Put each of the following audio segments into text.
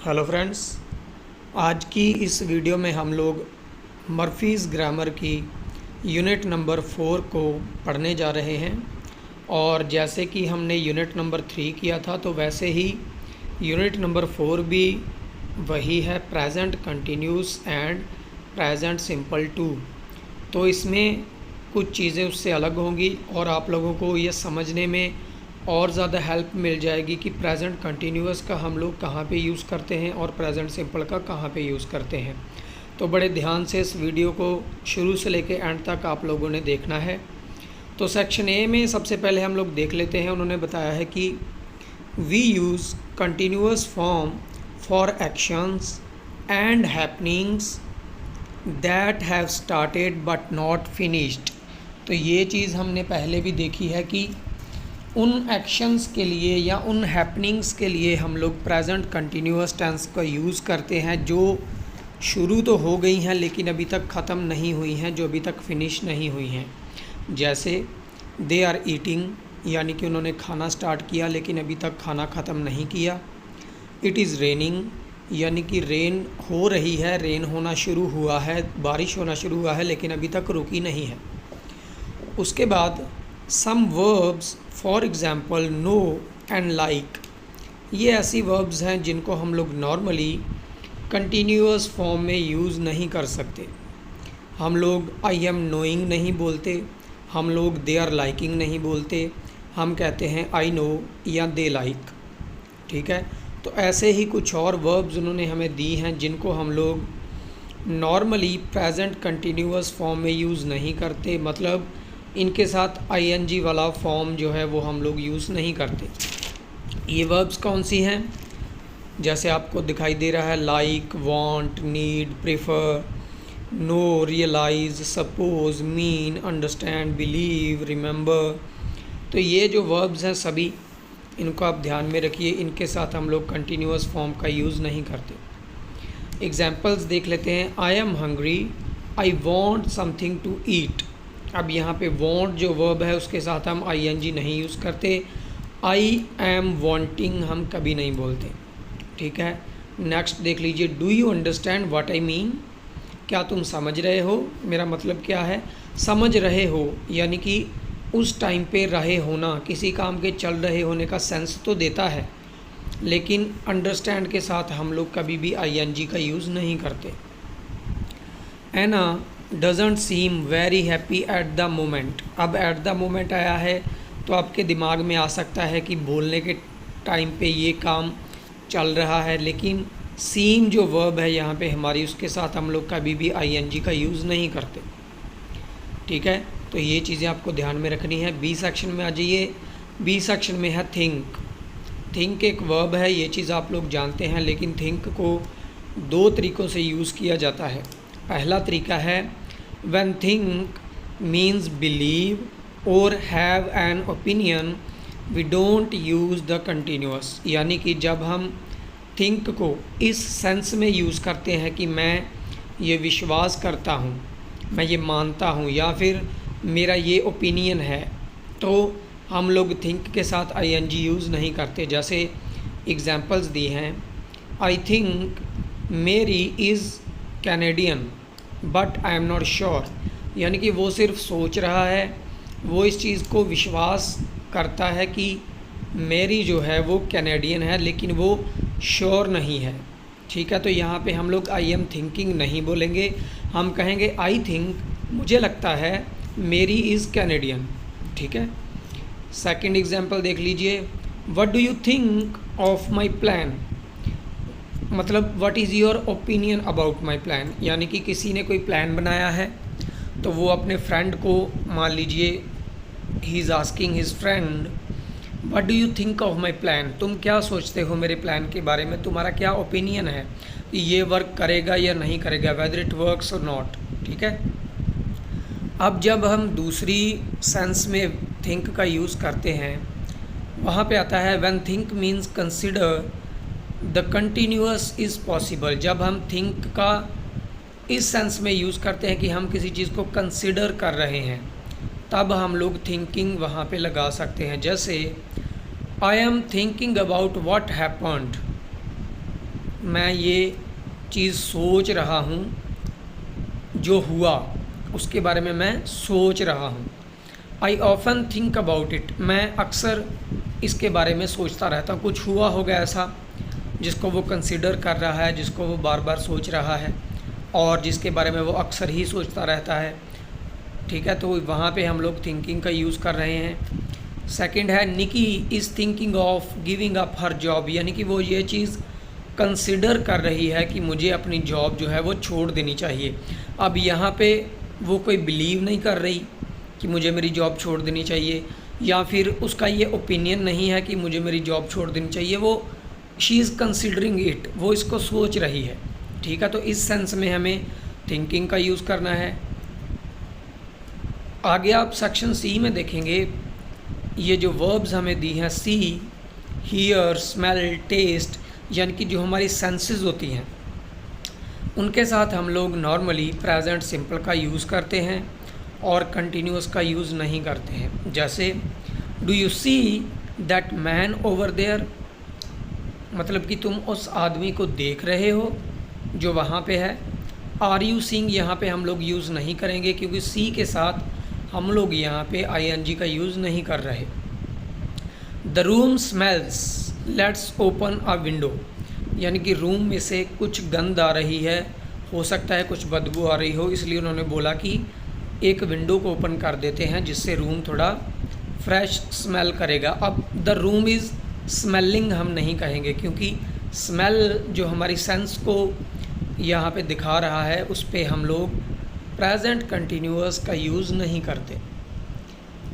Hello friends, आज की इस वीडियो में हम लोग मर्फीज़ ग्रामर की यूनिट नंबर 4 को पढ़ने जा रहे हैं। और जैसे कि हमने यूनिट नंबर 3 किया था, तो वैसे ही यूनिट नंबर 4 भी वही है, present continuous and present simple too. तो इसमें कुछ चीज़ें उससे अलग होंगी और आप लोगों को ये समझने में और ज़्यादा हेल्प मिल जाएगी कि प्रेजेंट कंटिन्यूअस का हम लोग कहाँ पे यूज़ करते हैं और प्रेजेंट सिंपल का कहाँ पे यूज़ करते हैं। तो बड़े ध्यान से इस वीडियो को शुरू से लेकर एंड तक आप लोगों ने देखना है। तो सेक्शन ए में सबसे पहले हम लोग देख लेते हैं। उन्होंने बताया है कि we use continuous form for actions and happenings that have started but not finished. तो ये चीज़ हमने पहले भी देखी है कि उन एक्शंस के लिए या उन हैपनिंग्स के लिए हम लोग प्रेजेंट कंटिन्यूअस टेंस का यूज़ करते हैं जो शुरू तो हो गई हैं लेकिन अभी तक ख़त्म नहीं हुई हैं, जो अभी तक फिनिश नहीं हुई हैं। जैसे दे आर ईटिंग, यानी कि उन्होंने खाना स्टार्ट किया लेकिन अभी तक खाना ख़त्म नहीं किया। इट इज़ रेनिंग, यानी कि रेन हो रही है, रेन होना शुरू हुआ है, बारिश होना शुरू हुआ है लेकिन अभी तक रुकी नहीं है। उसके बाद some verbs for example know and like, ये ऐसी वर्ब्स हैं जिनको हम लोग नॉर्मली कंटिन्यूअस फॉर्म में यूज़ नहीं कर सकते। हम लोग आई एम नोइंग नहीं बोलते, हम लोग दे आर लाइकिंग नहीं बोलते, हम कहते हैं आई नो या दे लाइक। ठीक है, तो ऐसे ही कुछ और वर्ब्स उन्होंने हमें दी हैं जिनको हम लोग नॉर्मली प्रेजेंट कंटिन्यूअस फॉर्म में यूज़ नहीं करते, मतलब इनके साथ आईएनजी वाला फॉर्म जो है वो हम लोग यूज़ नहीं करते। ये वर्ब्स कौन सी हैं? जैसे आपको दिखाई दे रहा है, like, want, need, prefer, know, realise, suppose, mean, understand, believe, remember. तो ये जो वर्ब्स हैं सभी, इनको आप ध्यान में रखिए, इनके साथ हम लोग कंटिन्यूअस फॉर्म का यूज़ नहीं करते। एग्जाम्पल्स देख लेते हैं। I am hungry, I want something to eat. अब यहाँ पे वॉन्ट जो वर्ब है उसके साथ हम आईएनजी नहीं यूज़ करते। आई एम वॉन्टिंग हम कभी नहीं बोलते। ठीक है, नेक्स्ट देख लीजिए। Do you understand what I mean, क्या तुम समझ रहे हो, मेरा मतलब क्या है। समझ रहे हो यानी कि उस टाइम पे रहे होना, किसी काम के चल रहे होने का सेंस तो देता है, लेकिन अंडरस्टैंड के साथ हम लोग कभी भी आईएनजी का यूज़ नहीं करते। Anna doesn't seem very happy at the moment. अब एट द मोमेंट आया है तो आपके दिमाग में आ सकता है कि बोलने के टाइम पे ये काम चल रहा है, लेकिन सीम जो वर्ब है यहाँ पे हमारी, उसके साथ हम लोग कभी भी आईएनजी का यूज़ नहीं करते। ठीक है, तो ये चीज़ें आपको ध्यान में रखनी है। बी सेक्शन में आ जाइए। बी सेक्शन में है थिंक। थिंक एक वर्ब है, ये चीज़ आप लोग जानते हैं, लेकिन थिंक को दो तरीक़ों से यूज़ किया जाता है। पहला तरीका है when think means believe or have an opinion we don't use the continuous, यानी कि जब हम think को इस सेंस में यूज़ करते हैं कि मैं ये विश्वास करता हूँ, मैं ये मानता हूँ, या फिर मेरा ये ओपिनियन है, तो हम लोग think के साथ ing यूज़ नहीं करते। जैसे एग्जांपल्स दी हैं, आई थिंक मेरी is Canadian but I am not sure, यानी कि वो सिर्फ सोच रहा है, वो इस चीज़ को विश्वास करता है कि मेरी जो है वो कैनेडियन है, लेकिन वो श्योर नहीं है। ठीक है, तो यहाँ पे हम लोग आई एम थिंकिंग नहीं बोलेंगे, हम कहेंगे आई थिंक, मुझे लगता है मेरी इज़ कैनेडियन। ठीक है, सेकंड एग्जांपल देख लीजिए। What do you think of my plan, मतलब what is your opinion about my plan, यानी कि किसी ने कोई प्लान बनाया है तो वो अपने फ्रेंड को, मान लीजिए he is asking his friend what do you think of my plan, तुम क्या सोचते हो मेरे प्लान के बारे में, तुम्हारा क्या ओपिनियन है कि ये वर्क करेगा या नहीं करेगा, वेदर इट वर्क्स और नॉट। ठीक है, अब जब हम दूसरी सेंस में थिंक का यूज़ करते हैं, वहाँ पे आता है when think means consider the continuous is possible. जब हम थिंक का इस सेंस में यूज़ करते हैं कि हम किसी चीज़ को कंसिडर कर रहे हैं, तब हम लोग थिंकिंग वहाँ पे लगा सकते हैं। जैसे आई am thinking about what happened, मैं ये चीज़ सोच रहा हूँ, जो हुआ उसके बारे में मैं सोच रहा हूँ। I often think about it, मैं अक्सर इसके बारे में सोचता रहता हूँ। कुछ हुआ होगा ऐसा जिसको वो कंसिडर कर रहा है, जिसको वो बार बार सोच रहा है और जिसके बारे में वो अक्सर ही सोचता रहता है। ठीक है, तो वहाँ पे हम लोग थिंकिंग का यूज़ कर रहे हैं। सेकंड है Nicky is thinking of giving up her job, यानी कि वो ये चीज़ कंसिडर कर रही है कि मुझे अपनी जॉब जो है वो छोड़ देनी चाहिए। अब यहाँ पे वो कोई बिलीव नहीं कर रही कि मुझे मेरी जॉब छोड़ देनी चाहिए, या फिर उसका ये ओपिनियन नहीं है कि मुझे मेरी जॉब छोड़ देनी चाहिए, वो शी इज़ कंसिडरिंग इट, वो इसको सोच रही है। ठीक है, तो इस सेंस में हमें थिंकिंग का यूज़ करना है। आगे आप सेक्शन सी में देखेंगे, ये जो वर्ब्स हमें दी हैं, सी, हियर, स्मेल, टेस्ट, यानी कि जो हमारी सेंसेस होती हैं उनके साथ हम लोग नॉर्मली प्रेजेंट सिंपल का यूज़ करते हैं और कंटिन्यूस का यूज़ नहीं करते हैं। जैसे do you see that man over there, मतलब कि तुम उस आदमी को देख रहे हो जो वहाँ पे है। आर यू सीइंग यहाँ पे हम लोग यूज़ नहीं करेंगे क्योंकि सी के साथ हम लोग यहाँ पे आईएनजी का यूज़ नहीं कर रहे। The room smells, let's open a window, यानी कि रूम में से कुछ गंध आ रही है, हो सकता है कुछ बदबू आ रही हो, इसलिए उन्होंने बोला कि एक विंडो को ओपन कर देते हैं जिससे रूम थोड़ा फ्रेश स्मेल करेगा। अब द रूम इज़ स्मेलिंग हम नहीं कहेंगे क्योंकि स्मेल जो हमारी सेंस को यहाँ पे दिखा रहा है उस पे हम लोग प्रेजेंट कंटिन्यूअस का यूज़ नहीं करते।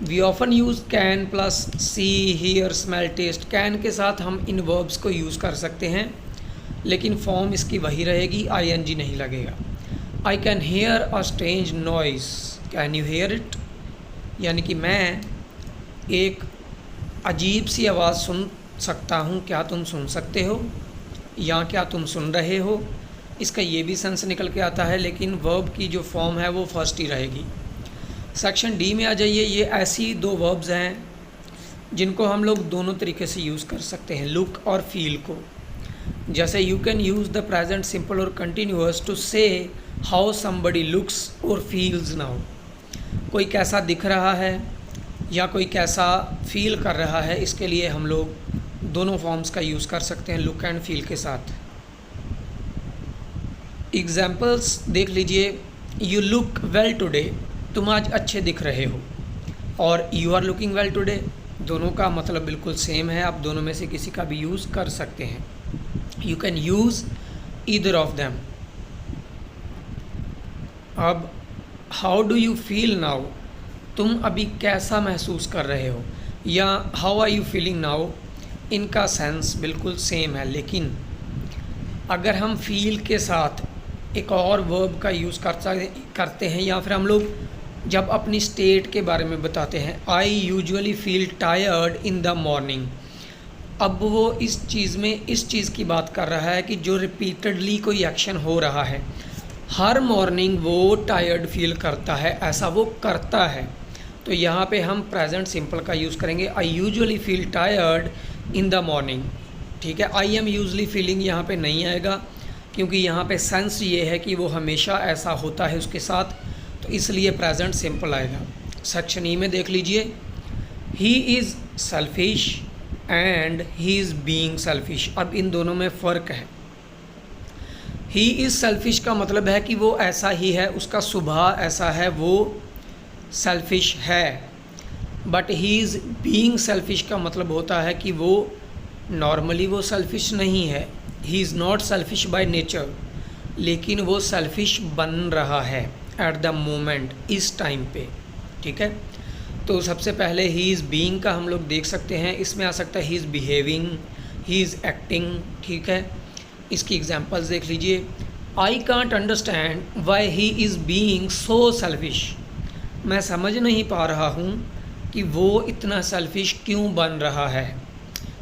We often use can plus see, hear, smell, taste. Can के साथ हम इन वर्ब्स को यूज़ कर सकते हैं लेकिन फॉर्म इसकी वही रहेगी, आईएनजी नहीं लगेगा। I can hear a strange noise, can you hear it, यानी कि मैं एक अजीब सी आवाज़ सुन सकता हूँ, क्या तुम सुन सकते हो, या क्या तुम सुन रहे हो। इसका ये भी सेंस निकल के आता है लेकिन वर्ब की जो फॉर्म है वो फर्स्ट ही रहेगी। सेक्शन डी में आ जाइए। ये ऐसी दो वर्ब्स हैं जिनको हम लोग दोनों तरीके से यूज़ कर सकते हैं, लुक और फील को। जैसे you can use the present simple और continuous to say how somebody looks और फील्स नाउ, कोई कैसा दिख रहा है या कोई कैसा फील कर रहा है, इसके लिए हम लोग दोनों फॉर्म्स का यूज़ कर सकते हैं लुक एंड फील के साथ। एग्जाम्पल्स देख लीजिए। यू लुक वेल टुडे, तुम आज अच्छे दिख रहे हो, और you are looking well today, दोनों का मतलब बिल्कुल सेम है, आप दोनों में से किसी का भी यूज़ कर सकते हैं। You can use either of them. अब how do you feel now, तुम अभी कैसा महसूस कर रहे हो, या how are you feeling now, इनका सेंस बिल्कुल सेम है। लेकिन अगर हम फील के साथ एक और वर्ब का यूज़ करते हैं, या फिर हम लोग जब अपनी स्टेट के बारे में बताते हैं, I usually feel tired in the morning, अब वो इस चीज़ में इस चीज़ की बात कर रहा है कि जो रिपीटेडली कोई एक्शन हो रहा है, हर मॉर्निंग वो टायर्ड फील करता है, ऐसा वो करता है। तो यहाँ पे हम प्रेजेंट सिंपल का यूज़ करेंगे, I usually feel tired in the morning. ठीक है, आई एम यूजली फीलिंग यहाँ पे नहीं आएगा क्योंकि यहाँ पे सेंस ये है कि वो हमेशा ऐसा होता है उसके साथ, तो इसलिए प्रेजेंट सिंपल आएगा। सेक्शन ई में देख लीजिए। He is selfish and he is being selfish. अब इन दोनों में फ़र्क है। ही इज़ सेल्फिश का मतलब है कि वो ऐसा ही है, उसका स्वभाव ऐसा है, वो सेल्फिश है। But he is being selfish का मतलब होता है कि वो नॉर्मली वो सेल्फिश नहीं है, he is not selfish by nature, लेकिन वो सेल्फिश बन रहा है एट द मोमेंट, इस टाइम पे। ठीक है, तो सबसे पहले ही इज़ बीइंग का हम लोग देख सकते हैं, इसमें आ सकता है he is behaving, he is acting. ठीक है, इसकी एग्जांपल्स देख लीजिए। I can't understand why he is being so selfish, मैं समझ नहीं पा रहा हूँ कि वो इतना सेल्फिश क्यों बन रहा है,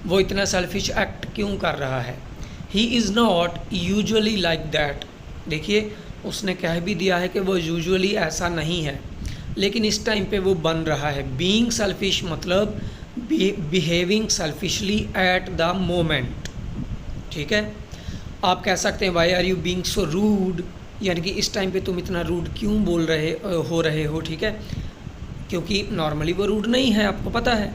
वो इतना सेल्फिश एक्ट क्यों कर रहा है। He is not usually like that, देखिए उसने कह भी दिया है कि वो यूजुअली ऐसा नहीं है, लेकिन इस टाइम पे वो बन रहा है। बीइंग सेल्फिश मतलब behaving selfishly at the moment. ठीक है, आप कह सकते हैं why are you being so rude, यानी कि इस टाइम पे तुम इतना रूड क्यों बोल रहे हो, ठीक है, क्योंकि नॉर्मली वो रूड नहीं है, आपको पता है।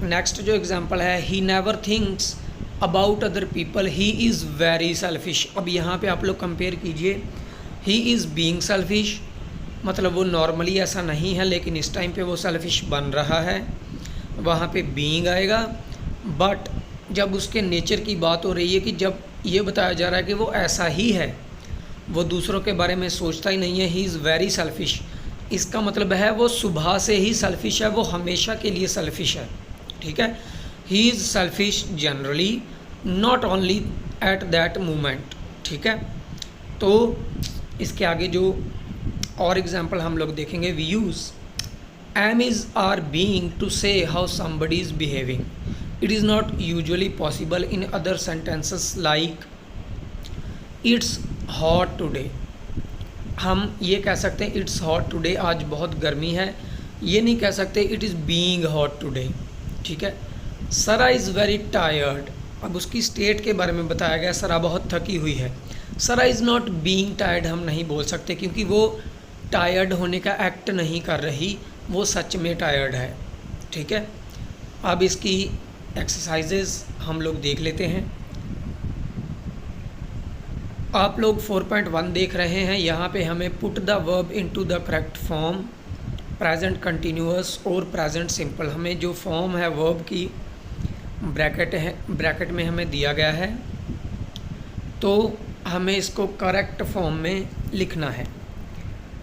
नेक्स्ट जो एग्जांपल है, he never thinks about other people, he is very selfish. अब यहाँ पे आप लोग कंपेयर कीजिए, ही इज़ बीइंग सेल्फिश मतलब वो नॉर्मली ऐसा नहीं है, लेकिन इस टाइम पे वो सेल्फिश बन रहा है, वहाँ पे बीइंग आएगा। बट जब उसके नेचर की बात हो रही है कि जब ये बताया जा रहा है कि वो ऐसा ही है, वो दूसरों के बारे में सोचता ही नहीं है, ही इज़ वेरी सेल्फिश, इसका मतलब है वो सुबह से ही सेल्फिश है, वो हमेशा के लिए सेल्फिश है, ठीक है। He is selfish generally, not only at that moment, ठीक है। तो इसके आगे जो और एग्जाम्पल हम लोग देखेंगे, we use am is are being to say how somebody is behaving, it is not usually possible in other sentences like it's hot today. हम ये कह सकते हैं इट्स हॉट टुडे, आज बहुत गर्मी है, ये नहीं कह सकते it is being hot today, ठीक है। सरा इज़ वेरी टायर्ड, अब उसकी स्टेट के बारे में बताया गया, सरा बहुत थकी हुई है। सरा इज़ नॉट बीइंग टायर्ड हम नहीं बोल सकते, क्योंकि वो टायर्ड होने का एक्ट नहीं कर रही, वो सच में टायर्ड है, ठीक है। अब इसकी एक्सरसाइजेज हम लोग देख लेते हैं। आप लोग 4.1 देख रहे हैं, यहाँ पे हमें put the verb into the correct form, present continuous और प्रेजेंट सिंपल, हमें जो फॉर्म है वर्ब की ब्रैकेट में हमें दिया गया है, तो हमें इसको करेक्ट फॉर्म में लिखना है।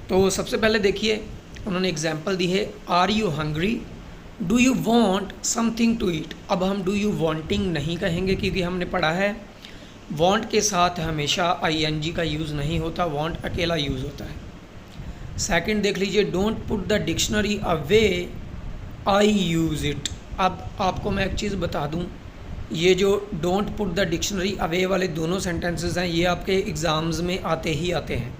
तो सबसे पहले देखिए उन्होंने एग्जांपल दी है, are you hungry, do you want something to eat. अब हम डू यू वांटिंग नहीं कहेंगे, क्योंकि हमने पढ़ा है वांट के साथ हमेशा आईएनजी का यूज़ नहीं होता, वांट अकेला यूज़ होता है। सेकंड देख लीजिए, don't put the dictionary away, I use it. अब आपको मैं एक चीज़ बता दूं, ये जो don't put the dictionary away वाले दोनों सेंटेंसेस हैं, ये आपके एग्ज़ाम्स में आते ही आते हैं,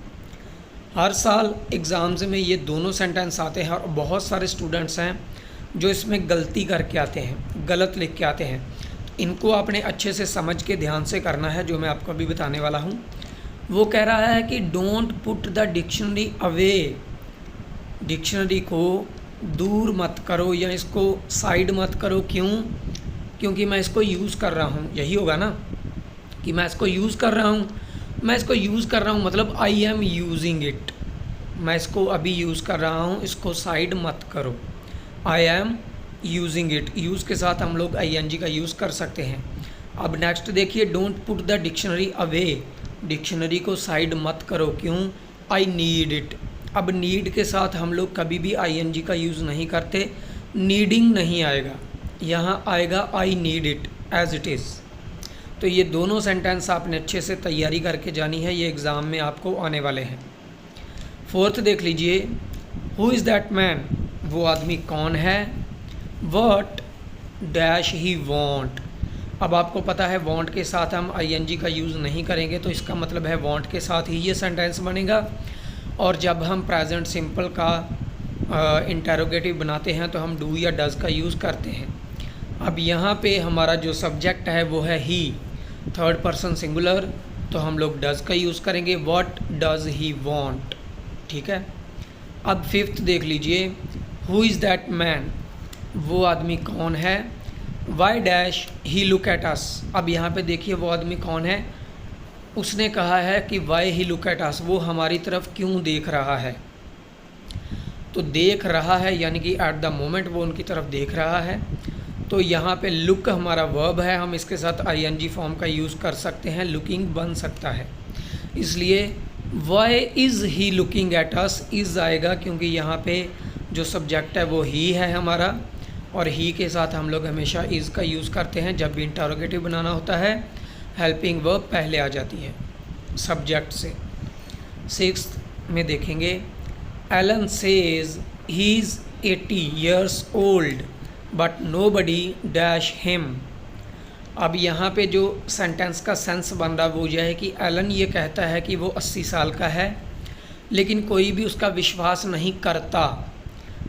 हर साल एग्ज़ाम्स में ये दोनों सेंटेंस आते हैं, और बहुत सारे स्टूडेंट्स हैं जो इसमें गलती करके आते हैं, गलत लिख के आते हैं। इनको आपने अच्छे से समझ के ध्यान से करना है, जो मैं आपको अभी बताने वाला हूँ। वो कह रहा है कि don't put the dictionary away, dictionary को दूर मत करो या इसको साइड मत करो, क्यों? क्योंकि मैं इसको यूज़ कर रहा हूँ, यही होगा ना कि मैं इसको यूज़ कर रहा हूँ, मैं इसको यूज़ कर रहा हूँ मतलब आई एम यूजिंग इट, मैं इसको अभी यूज़ कर रहा हूँ, इसको साइड मत करो, I am using it. Use के साथ हम लोग आईएनजी का यूज़ कर सकते हैं। अब नेक्स्ट देखिए, don't put the dictionary away, dictionary को साइड मत करो, क्यों? आई नीड इट। अब नीड के साथ हम लोग कभी भी आईएनजी का यूज़ नहीं करते, नीडिंग नहीं आएगा, यहाँ आएगा I need it as it is. तो ये दोनों सेंटेंस आपने अच्छे से तैयारी करके जानी है, ये एग्ज़ाम में आपको आने वाले हैं। फोर्थ देख लीजिए, हु इज़ दैट मैन, वो आदमी कौन है, वट डैश ही वॉन्ट। अब आपको पता है वॉन्ट के साथ हम आईएनजी का यूज़ नहीं करेंगे, तो इसका मतलब है वॉन्ट के साथ ही ये सेंटेंस बनेगा। और जब हम प्रेजेंट सिंपल का इंटेरोगेटिव बनाते हैं तो हम डू या डज़ का यूज़ करते हैं। अब यहाँ पे हमारा जो सब्जेक्ट है वो है ही, थर्ड पर्सन सिंगुलर, तो हम लोग डज़ का यूज़ करेंगे, व्हाट डज़ ही वांट, ठीक है। अब फिफ्थ देख लीजिए, हु इज़ दैट मैन, वो आदमी कौन है, why dash he look at us. अब यहाँ पे देखिए वो आदमी कौन है, उसने कहा है कि वाई ही लुक एट अस, वो हमारी तरफ क्यों देख रहा है। तो देख रहा है यानी कि एट द मोमेंट वो उनकी तरफ देख रहा है। तो यहाँ पे लुक हमारा वर्ब है, हम इसके साथ आईएनजी फॉर्म का यूज़ कर सकते हैं, लुकिंग बन सकता है। इसलिए why is he looking at us, is आएगा क्योंकि यहाँ पे जो सब्जेक्ट है वो ही है हमारा, और ही के साथ हम लोग हमेशा इज़ का यूज़ करते हैं। जब भी इंटरोगेटिव बनाना होता है हेल्पिंग वर्ब पहले आ जाती है सब्जेक्ट से। सिक्स्थ में देखेंगे, Alan says he is 80 years old but nobody dash him. अब यहाँ पे जो सेंटेंस का सेंस बन रहा वो यह है कि एलन ये कहता है कि वो 80 साल का है, लेकिन कोई भी उसका विश्वास नहीं करता।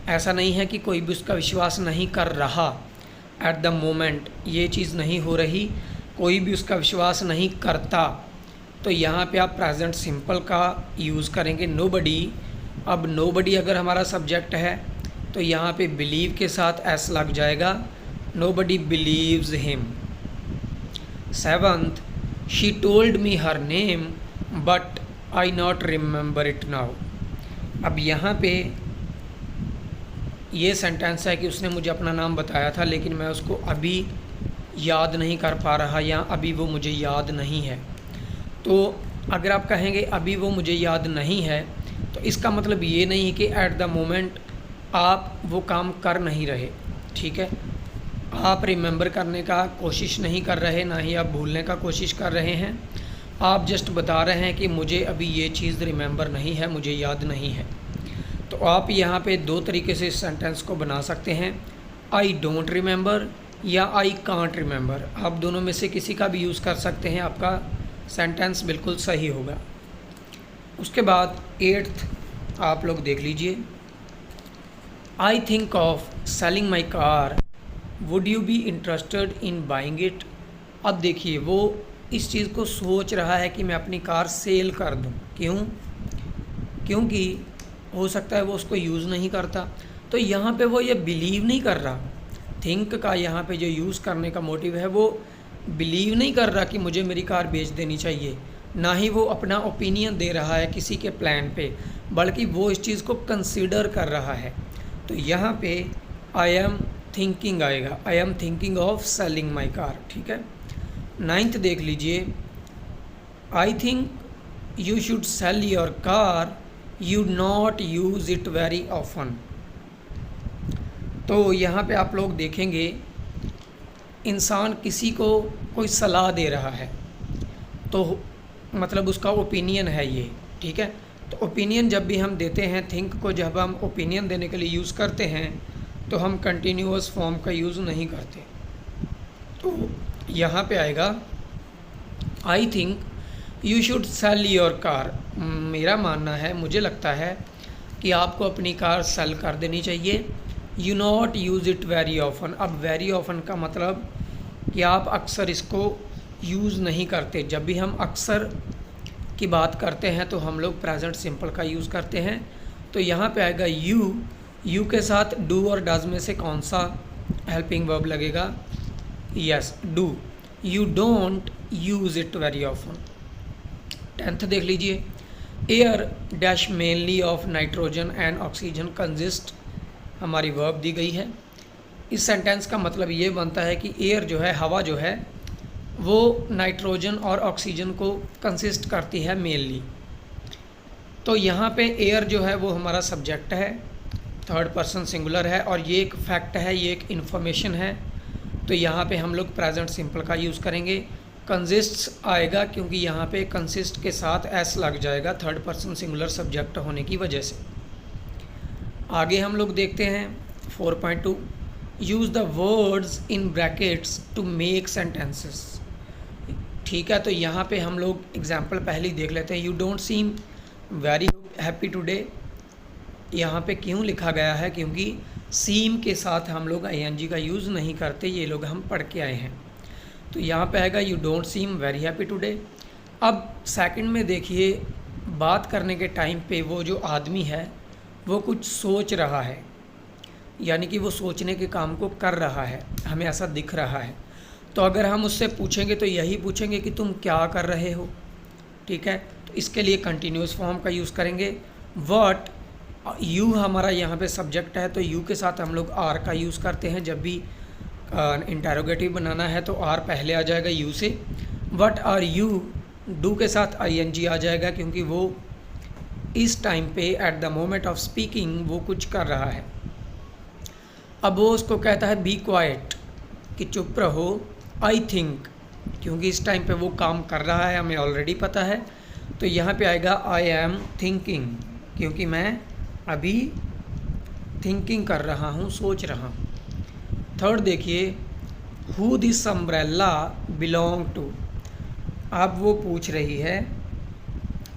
ऐसा नहीं है कि कोई भी उसका विश्वास नहीं कर रहा, एट द मोमेंट ये चीज़ नहीं हो रही, कोई भी उसका विश्वास नहीं करता, तो यहाँ पे आप प्रेजेंट सिंपल का यूज़ करेंगे नोबडी। अब नोबडी अगर हमारा सब्जेक्ट है तो यहाँ पे बिलीव के साथ एस लग जाएगा, nobody believes him. 7th, she told me her name but I not remember it now. अब यहाँ पे ये सेंटेंस है कि उसने मुझे अपना नाम बताया था लेकिन मैं उसको अभी याद नहीं कर पा रहा, या अभी वो मुझे याद नहीं है। तो अगर आप कहेंगे अभी वो मुझे याद नहीं है, तो इसका मतलब ये नहीं कि एट द मोमेंट आप वो काम कर नहीं रहे, ठीक है। आप रिमेंबर करने का कोशिश नहीं कर रहे, ना ही आप भूलने का कोशिश कर रहे हैं। आप जस्ट बता रहे हैं कि मुझे अभी ये चीज़ रिमेंबर नहीं है, मुझे याद नहीं है। तो आप यहाँ पे दो तरीके से इस सेंटेंस को बना सकते हैं, आई डोंट रिमेंबर या आई कांट रिमेंबर। आप दोनों में से किसी का भी यूज़ कर सकते हैं, आपका सेंटेंस बिल्कुल सही होगा। उसके बाद 8th आप लोग देख लीजिए, I think of selling my car, would you be interested in buying it. अब देखिए वो इस चीज़ को सोच रहा है कि मैं अपनी कार सेल कर दूं। क्यों? क्योंकि हो सकता है वो उसको यूज़ नहीं करता। तो यहाँ पे वो ये बिलीव नहीं कर रहा। थिंक का यहाँ पे जो यूज़ करने का मोटिव है, वो बिलीव नहीं कर रहा कि मुझे मेरी कार बेच देनी चाहिए, ना ही वो अपना ओपिनियन दे रहा है किसी के प्लान पे, बल्कि वो इस चीज़ को कंसीडर कर रहा है। तो यहाँ पे आई एम थिंकिंग आएगा, आई am thinking of selling my car, ठीक है। 9th देख लीजिए, I think you should sell your car, you not use it very often. तो यहाँ पे आप लोग देखेंगे इंसान किसी को कोई सलाह दे रहा है, तो मतलब उसका ओपिनियन है ये, ठीक है। तो ओपिनियन जब भी हम देते हैं, थिंक को जब हम ओपिनियन देने के लिए यूज़ करते हैं, तो हम कंटिन्यूअस फॉर्म का यूज़ नहीं करते। तो यहाँ पे आएगा, I think you should sell your car. मेरा मानना है, मुझे लगता है कि आपको अपनी कार सेल कर देनी चाहिए। You not use it very often. अब वेरी ऑफन का मतलब कि आप अक्सर इसको यूज़ नहीं करते। जब भी हम अक्सर की बात करते हैं तो हम लोग प्रेजेंट सिंपल का यूज़ करते हैं। तो यहाँ पे आएगा यू के साथ डू और डज में से कौन सा हेल्पिंग वर्ब लगेगा? Yes, do. You don't use it very often. 10th देख लीजिए, air dash mainly of nitrogen and oxygen consist. हमारी वर्ब दी गई है। इस सेंटेंस का मतलब ये बनता है कि एयर जो है, हवा जो है, वो नाइट्रोजन और ऑक्सीजन को कंसिस्ट करती है मेनली। तो यहाँ पे एयर जो है वो हमारा सब्जेक्ट है, 3rd पर्सन सिंगुलर है, और ये एक फैक्ट है, ये एक इन्फॉर्मेशन है। तो यहाँ पे हम लोग प्रेजेंट सिंपल का यूज़ करेंगे। कंसिस्ट्स आएगा क्योंकि यहाँ पे कंसिस्ट के साथ एस लग जाएगा 3rd पर्सन सिंगुलर सब्जेक्ट होने की वजह से। आगे हम लोग देखते हैं 4.2, use the words in brackets to make sentences. ठीक है, तो यहाँ पे हम लोग एग्जाम्पल पहले ही देख लेते हैं। You don't seem very happy today. यहाँ पे क्यों लिखा गया है? क्योंकि सीम के साथ हम लोग ing का यूज़ नहीं करते, ये लोग हम पढ़ के आए हैं। तो यहाँ पे आएगा you don't seem very happy today. अब सेकंड में देखिए, बात करने के टाइम पे वो जो आदमी है वो कुछ सोच रहा है, यानी कि वो सोचने के काम को कर रहा है, हमें ऐसा दिख रहा है। तो अगर हम उससे पूछेंगे तो यही पूछेंगे कि तुम क्या कर रहे हो, ठीक है। तो इसके लिए कंटिन्यूस फॉर्म का यूज़ करेंगे। व्हाट, यू हमारा यहाँ पे सब्जेक्ट है, तो यू के साथ हम लोग आर का यूज़ करते हैं। जब भी इंटरोगेटिव बनाना है तो आर पहले आ जाएगा यू से। व्हाट आर यू, डू के साथ ing आ जाएगा क्योंकि वो इस टाइम पे eight the moment of speaking वो कुछ कर रहा है। अब वो उसको कहता है बी क्वाइट, कि चुप रहो। आई थिंक, क्योंकि इस टाइम पे वो काम कर रहा है, हमें ऑलरेडी पता है। तो यहाँ पे आएगा आई एम थिंकिंग, क्योंकि मैं अभी थिंकिंग कर रहा हूँ, सोच रहा हूँ। 3rd देखिए, who this umbrella belong to. अब वो पूछ रही है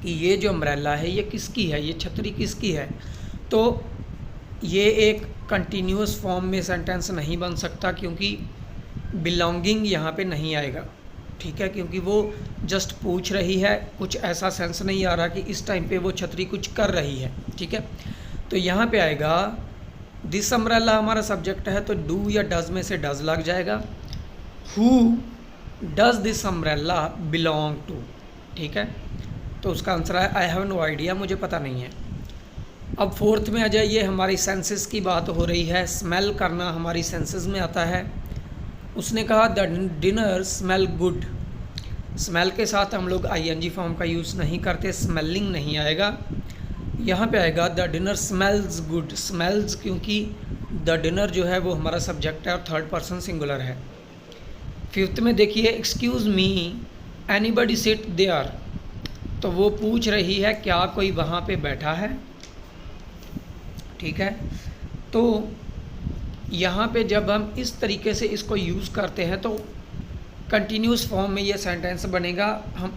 कि ये जो अम्ब्रेला है ये किसकी है, ये छतरी किसकी है। तो ये एक कंटिन्यूस फॉर्म में सेंटेंस नहीं बन सकता क्योंकि बिलोंगिंग यहाँ पे नहीं आएगा। ठीक है, क्योंकि वो जस्ट पूछ रही है, कुछ ऐसा सेंस नहीं आ रहा कि इस टाइम पे वो छतरी कुछ कर रही है। ठीक है, तो यहाँ पे आएगा दिस अम्ब्रेला हमारा सब्जेक्ट है, तो डू या डज में से डज लग जाएगा। Who does this umbrella belong to. ठीक है, तो उसका आंसर है आई हैव नो आइडिया, मुझे पता नहीं है। अब फोर्थ में आ जाइए, हमारी सेंसेस की बात हो रही है। स्मेल करना हमारी सेंसेस में आता है। उसने कहा the dinner smell good. Smell के साथ हम लोग आईएनजी फॉर्म का यूज़ नहीं करते, स्मेलिंग नहीं आएगा। यहाँ पे आएगा the dinner smells good. Smells क्योंकि द डिनर जो है वो हमारा सब्जेक्ट है और थर्ड पर्सन सिंगुलर है। फिफ्थ में देखिए excuse me anybody sit there, तो वो पूछ रही है क्या कोई वहाँ पे बैठा है। ठीक है, तो यहाँ पे जब हम इस तरीके से इसको यूज़ करते हैं तो कंटिन्यूस फॉर्म में ये सेंटेंस बनेगा।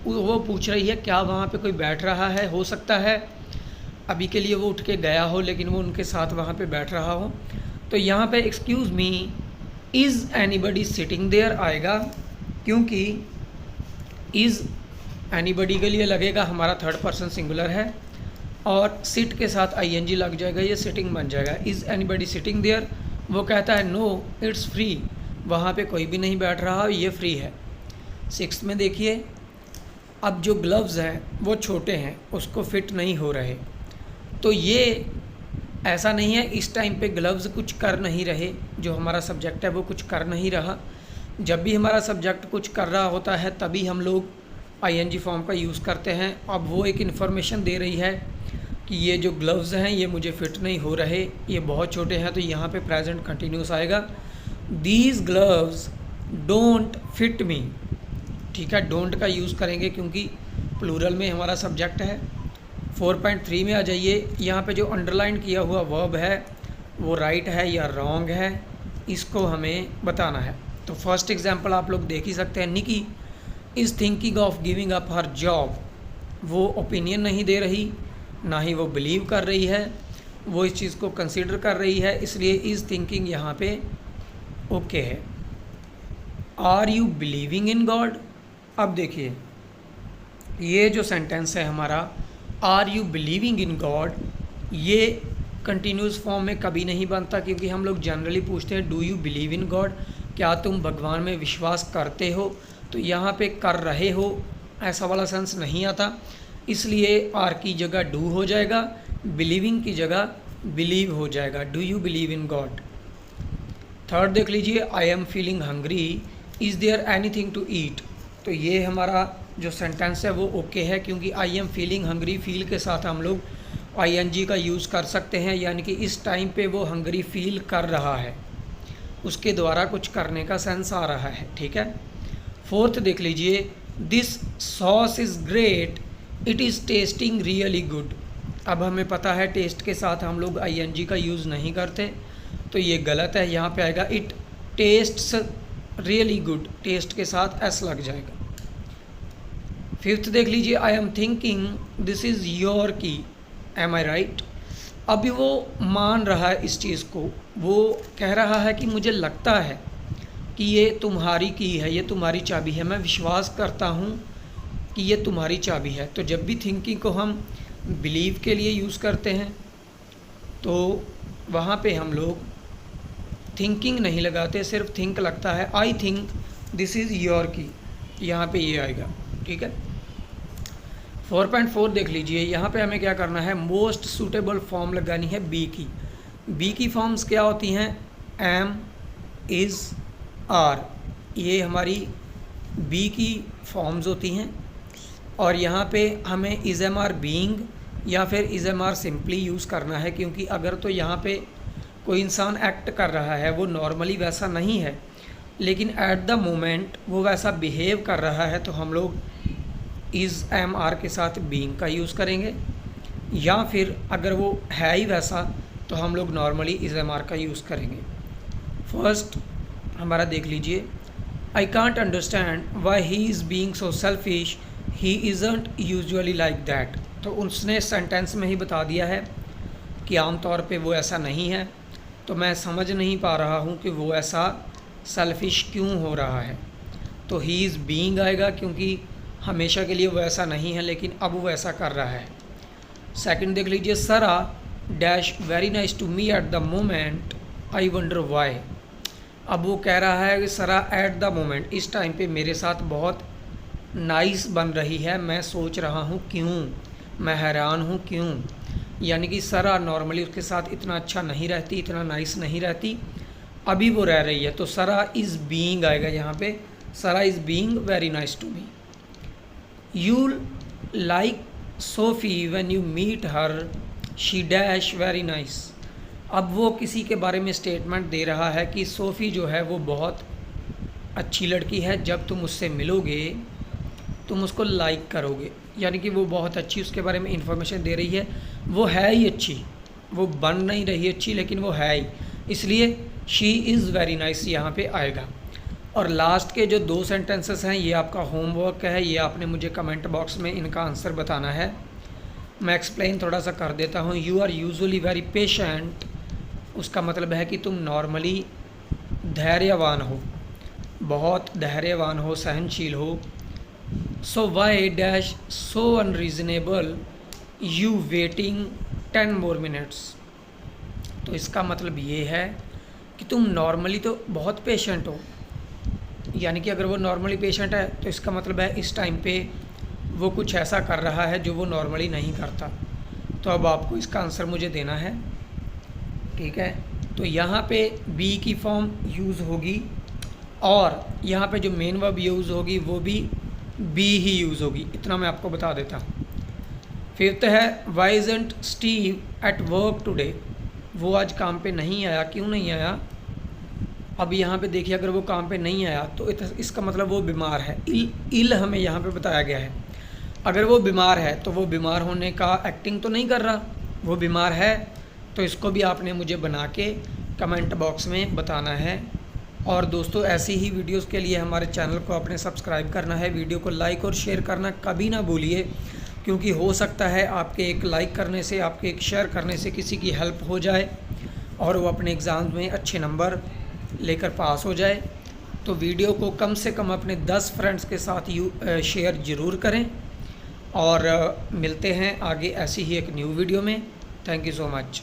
वो पूछ रही है क्या वहाँ पे कोई बैठ रहा है, हो सकता है अभी के लिए वो उठ के गया हो लेकिन वो उनके साथ वहाँ पे बैठ रहा हो। तो यहाँ पे excuse me is anybody sitting there आएगा, क्योंकि इज़ एनीबडी के लिए लगेगा, हमारा थर्ड पर्सन सिंगुलर है, और सिट के साथ आईएनजी लग जाएगा, ये सिटिंग बन जाएगा। इज़ एनीबडी सिटिंग देयर, वो कहता है नो इट्स फ्री, वहाँ पे कोई भी नहीं बैठ रहा, ये फ्री है। सिक्स्थ में देखिए, अब जो ग्लव्स हैं वो छोटे हैं, उसको फिट नहीं हो रहे, तो ये ऐसा नहीं है इस टाइम पे ग्लव्स कुछ कर नहीं रहे, जो हमारा सब्जेक्ट है वो कुछ कर नहीं रहा। जब भी हमारा सब्जेक्ट कुछ कर रहा होता है तभी हम लोग आईएनजी फॉर्म का यूज़ करते हैं। अब वो एक इन्फॉर्मेशन दे रही है कि ये जो ग्लव्स हैं ये मुझे फिट नहीं हो रहे, ये बहुत छोटे हैं, तो यहाँ पे प्रेजेंट कंटिन्यूस आएगा। दीज ग्लव्स डोंट फिट मी। ठीक है, डोंट का यूज़ करेंगे क्योंकि प्लूरल में हमारा सब्जेक्ट है। 4.3 में आ जाइए, यहाँ पे जो अंडरलाइन किया हुआ वर्ब है वो राइट है या रॉन्ग है, इसको हमें बताना है। तो फर्स्ट एग्जांपल आप लोग देख ही सकते हैं, Nicky is thinking of giving up her job. वो ओपिनियन नहीं दे रही, ना ही वो बिलीव कर रही है, वो इस चीज़ को कंसीडर कर रही है, इसलिए इज़ थिंकिंग यहाँ पे ओके है। Are you believing in God. अब देखिए ये जो सेंटेंस है हमारा are you believing in God, ये कंटिन्यूस फॉर्म में कभी नहीं बनता, क्योंकि हम लोग जनरली पूछते हैं do you believe in God, क्या तुम भगवान में विश्वास करते हो। तो यहाँ पे कर रहे हो ऐसा वाला सेंस नहीं आता, इसलिए आर की जगह डू हो जाएगा, बिलीविंग की जगह बिलीव हो जाएगा। Do you believe in God. Third देख लीजिए, I am feeling hungry, is there anything to eat. तो ये हमारा जो सेंटेंस है वो ओके है, क्योंकि आई एम फीलिंग हंग्री फील के साथ हम लोग आईएनजी का यूज़ कर सकते हैं, यानी कि इस टाइम पे वो हंग्री फील कर रहा है, उसके द्वारा कुछ करने का सेंस आ रहा है। ठीक है, फोर्थ देख लीजिए, this sauce is great, it is testing really good. अब हमें पता है टेस्ट के साथ हम लोग आईएनजी का यूज़ नहीं करते, तो ये गलत है। यहाँ पे आएगा it tests really good, test के साथ एस लग जाएगा। फिफ्थ देख लीजिए, I am thinking this is your key, am I right. अभी वो मान रहा है इस चीज़ को, वो कह रहा है कि मुझे लगता है कि ये तुम्हारी की है, ये तुम्हारी चाबी है, मैं विश्वास करता हूँ कि ये तुम्हारी चाबी है। तो जब भी थिंकिंग को हम बिलीव के लिए यूज़ करते हैं तो वहाँ पे हम लोग थिंकिंग नहीं लगाते, सिर्फ थिंक लगता है। I think this is your की, यहाँ पे ये आएगा। ठीक है, 4.4 देख लीजिए, यहाँ पे हमें क्या करना है, मोस्ट सूटेबल फॉर्म लगानी है बी की। बी की फॉर्म्स क्या होती हैं, एम, इज़, आर, ये हमारी बी की फॉर्म्स होती हैं। और यहाँ पे हमें इज़ एम आर बीइंग या फिर is am are simply use करना है, क्योंकि अगर तो यहाँ पे कोई इंसान एक्ट कर रहा है, वो नॉर्मली वैसा नहीं है, लेकिन एट द मोमेंट वो वैसा बिहेव कर रहा है, तो हम लोग इज़ एम आर के साथ बीइंग का यूज़ करेंगे। या फिर अगर वो है ही वैसा तो हम लोग नॉर्मली इज़ एम आर का यूज़ करेंगे। फर्स्ट हमारा देख लीजिए, I can't understand why he is being so selfish, he isn't usually like that. तो उसने सेंटेंस में ही बता दिया है कि आमतौर पे वो ऐसा नहीं है, तो मैं समझ नहीं पा रहा हूँ कि वो ऐसा सेल्फिश क्यों हो रहा है। तो ही इज़ बीइंग आएगा, क्योंकि हमेशा के लिए वो ऐसा नहीं है, लेकिन अब वो ऐसा कर रहा है। सेकंड देख लीजिए, Sarah dash very nice to me at the moment I wonder why. अब वो कह रहा है कि सरा एट द मोमेंट, इस टाइम पे मेरे साथ बहुत नाइस बन रही है, मैं सोच रहा हूँ क्यों, मैं हैरान हूँ क्यों। यानी कि सरा नॉर्मली उसके साथ इतना अच्छा नहीं रहती, इतना नाइस नहीं रहती, अभी वो रह रही है, तो सरा इज़ बीइंग आएगा यहाँ पे। Sarah is being very nice to me. You like Sophie when you meet her, she dash very nice. अब वो किसी के बारे में स्टेटमेंट दे रहा है कि सोफ़ी जो है वो बहुत अच्छी लड़की है, जब तुम उससे मिलोगे तुम उसको लाइक करोगे। यानी कि वो बहुत अच्छी, उसके बारे में इंफॉर्मेशन दे रही है, वो है ही अच्छी, वो बन नहीं रही अच्छी, लेकिन वो है ही, इसलिए शी इज़ वेरी नाइस यहाँ पे आएगा। और लास्ट के जो 2 सेंटेंसेस हैं ये आपका होमवर्क है, ये आपने मुझे कमेंट बॉक्स में इनका आंसर बताना है। मैं एक्सप्लेन थोड़ा सा कर देता हूँ। You are usually very patient, उसका मतलब है कि तुम नॉर्मली धैर्यवान हो, बहुत धैर्यवान हो, सहनशील हो। So why dash so unreasonable you waiting 10 more minutes. तो इसका मतलब ये है कि तुम नॉर्मली तो बहुत पेशेंट हो, यानी कि अगर वो नॉर्मली पेशेंट है तो इसका मतलब है इस टाइम पे वो कुछ ऐसा कर रहा है जो वो नॉर्मली नहीं करता। तो अब आपको इसका आंसर मुझे देना है, ठीक है। तो यहाँ पे बी की फॉर्म यूज़ होगी और यहाँ पे जो मेन वर्ब यूज़ होगी वो भी बी ही यूज़ होगी, इतना मैं आपको बता देता हूँ। फिफ्थ है, why isn't Steve at work today. वो आज काम पे नहीं आया, क्यों नहीं आया। अब यहाँ पे देखिए, अगर वो काम पे नहीं आया तो इसका मतलब वो बीमार है। इल हमें यहाँ पे बताया गया है। अगर वो बीमार है तो वो बीमार होने का एक्टिंग तो नहीं कर रहा, वो बीमार है, तो इसको भी आपने मुझे बना के कमेंट बॉक्स में बताना है। और दोस्तों, ऐसी ही वीडियोस के लिए हमारे चैनल को आपने सब्सक्राइब करना है, वीडियो को लाइक और शेयर करना कभी ना भूलिए, क्योंकि हो सकता है आपके एक लाइक करने से, आपके एक शेयर करने से किसी की हेल्प हो जाए और वो अपने एग्ज़ाम में अच्छे नंबर लेकर पास हो जाए। तो वीडियो को कम से कम अपने 10 फ्रेंड्स के साथ शेयर ज़रूर करें और मिलते हैं आगे ऐसी ही एक न्यू वीडियो में। Thank you so much.